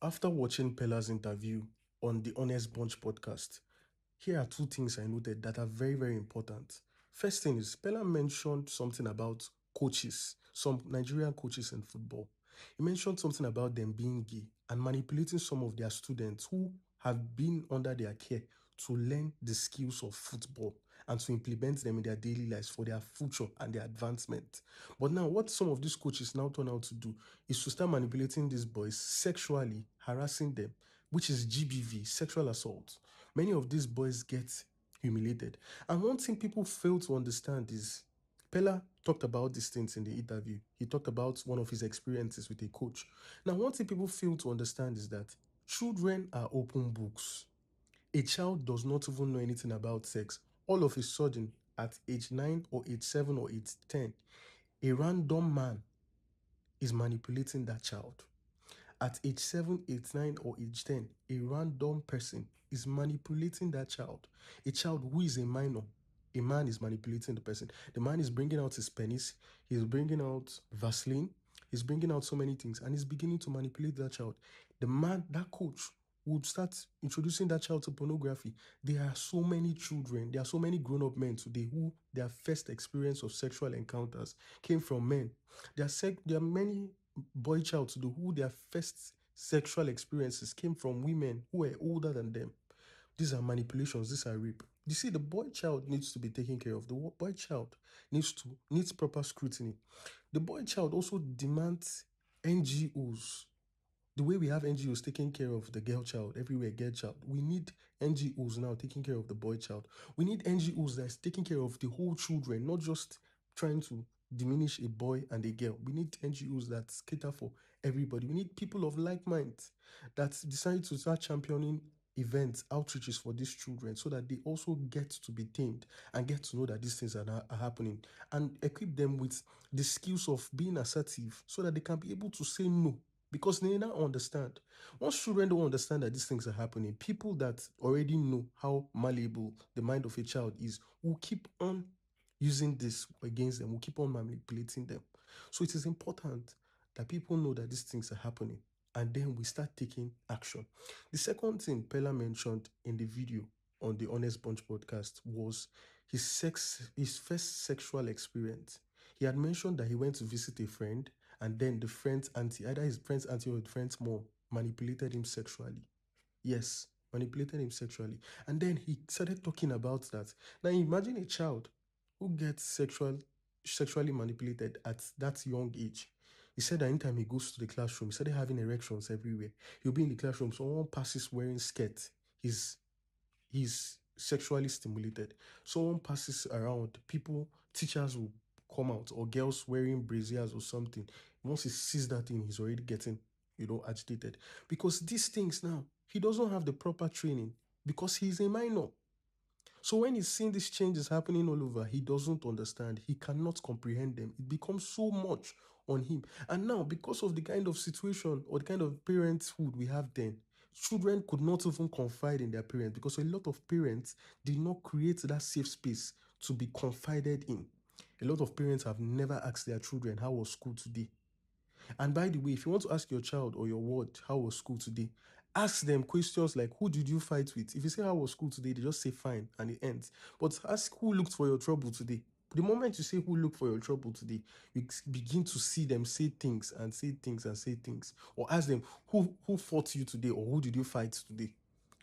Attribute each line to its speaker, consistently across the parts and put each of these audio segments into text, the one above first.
Speaker 1: After watching Peller's interview on the Honest Bunch podcast, here are two things I noted that are very, very important. First thing is, Peller mentioned something about coaches, some Nigerian coaches in football. He mentioned something about them being gay and manipulating some of their students who have been under their care to learn the skills of football and to implement them in their daily lives for their future and their advancement. But now, what some of these coaches now turn out to do is to start manipulating these boys, sexually harassing them, which is GBV, sexual assault. Many of these boys get humiliated. And one thing people fail to understand is Peller talked about these things in the interview. He talked about one of his experiences with a coach. Now, one thing people fail to understand is that children are open books. A child does not even know anything about sex. All of a sudden, at age 9 or age 7 or age 10, a random man is manipulating that child. At age 7, age 9, or age 10, a random person is manipulating that child. A child who is a minor, a man is manipulating the person. The man is bringing out his penis, he's bringing out Vaseline, he's bringing out so many things, and he's beginning to manipulate that child. The man, that coach, would start introducing that child to pornography. There are so many children, there are so many grown-up men today who their first experience of sexual encounters came from men. There are many boy child today who their first sexual experiences came from women who were older than them. These are manipulations, these are rape. You see, the boy child needs to be taken care of. The boy child needs proper scrutiny. The boy child also demands NGOs. The way we have NGOs taking care of the girl child, everywhere girl child, we need NGOs now taking care of the boy child. We need NGOs that's taking care of the whole children, not just trying to diminish a boy and a girl. We need NGOs that cater for everybody. We need people of like mind that decide to start championing events, outreaches for these children so that they also get to be tamed and get to know that these things are happening and equip them with the skills of being assertive so that they can be able to say no because they now understand. Once children don't understand that these things are happening, people that already know how malleable the mind of a child is will keep on using this against them, will keep on manipulating them. So it is important that people know that these things are happening and then we start taking action. The second thing Pella mentioned in the video on the Honest Bunch podcast was his first sexual experience. He had mentioned that he went to visit a friend and then the friend's auntie, either his friend's auntie or the friend's mom, manipulated him sexually. Yes, manipulated him sexually. And then he started talking about that. Now imagine a child who gets sexually manipulated at that young age. He said that anytime he goes to the classroom, he started having erections everywhere. He'll be in the classroom, someone passes wearing skirt. He's sexually stimulated. Someone passes around, teachers will come out, or girls wearing braziers or something. Once he sees that thing, he's already getting, agitated. Because these things now, he doesn't have the proper training because he's a minor. So when he's seeing these changes happening all over, he doesn't understand. He cannot comprehend them. It becomes so much on him. And now, because of the kind of situation or the kind of parenthood we have then, children could not even confide in their parents because a lot of parents did not create that safe space to be confided in. A lot of parents have never asked their children, how was school today? And by the way, if you want to ask your child or your ward, how was school today? Ask them questions like, who did you fight with? If you say, how was school today? They just say, fine, and it ends. But ask, who looked for your trouble today? The moment you say, who looked for your trouble today, you begin to see them say things and say things and say things. Or ask them, who fought you today or who did you fight today?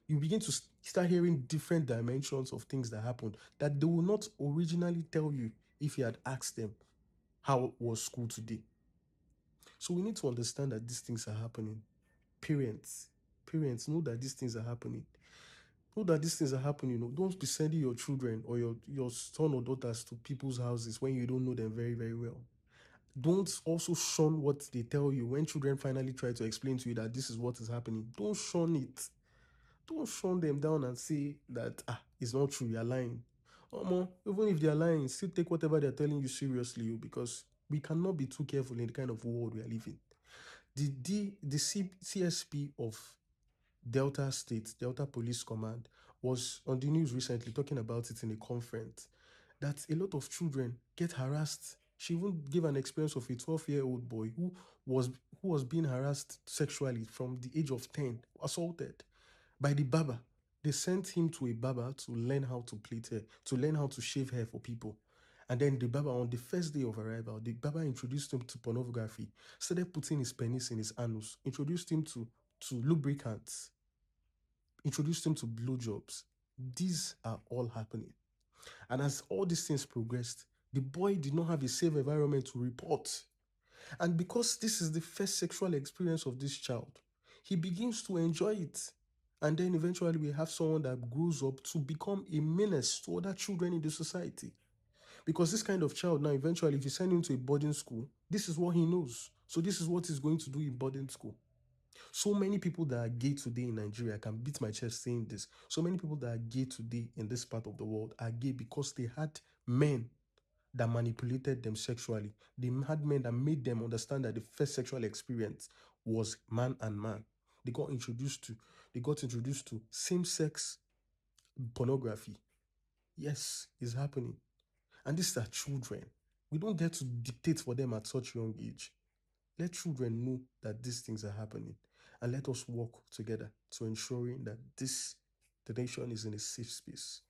Speaker 1: You begin to start hearing different dimensions of things that happened that they will not originally tell you if you had asked them, how was school today? So we need to understand that these things are happening. Parents, know that these things are happening. Know that these things are happening. Don't be sending your children or your son or daughters to people's houses when you don't know them very, very well. Don't also shun what they tell you when children finally try to explain to you that this is what is happening. Don't shun it. Don't shun them down and say that it's not true, you're lying. Even if they're lying, still take whatever they're telling you seriously because we cannot be too careful in the kind of world we are living. The CSP of Delta State, Delta Police Command, was on the news recently talking about it in a conference that a lot of children get harassed She even gave an experience of a 12-year-old boy was who was being harassed sexually from the age of 10, assaulted by the barber. They sent him to a barber to learn how to plait hair, to learn how to shave hair for people. And then the barber, on the first day of arrival, the barber introduced him to pornography, started putting his penis in his anus, introduced him to lubricants, introduced him to blowjobs. These are all happening. And as all these things progressed, the boy did not have a safe environment to report. And because this is the first sexual experience of this child, he begins to enjoy it. And then eventually we have someone that grows up to become a menace to other children in the society. Because this kind of child now, eventually, if you send him to a boarding school, this is what he knows. So this is what he's going to do in boarding school. So many people that are gay today in Nigeria, I can beat my chest saying this. So many people that are gay today in this part of the world are gay because they had men that manipulated them sexually. They had men that made them understand that the first sexual experience was man and man. They got introduced to same-sex pornography. Yes, it's happening. And these are children. We don't get to dictate for them at such young age. Let children know that these things are happening. And let us work together to ensuring that the nation is in a safe space.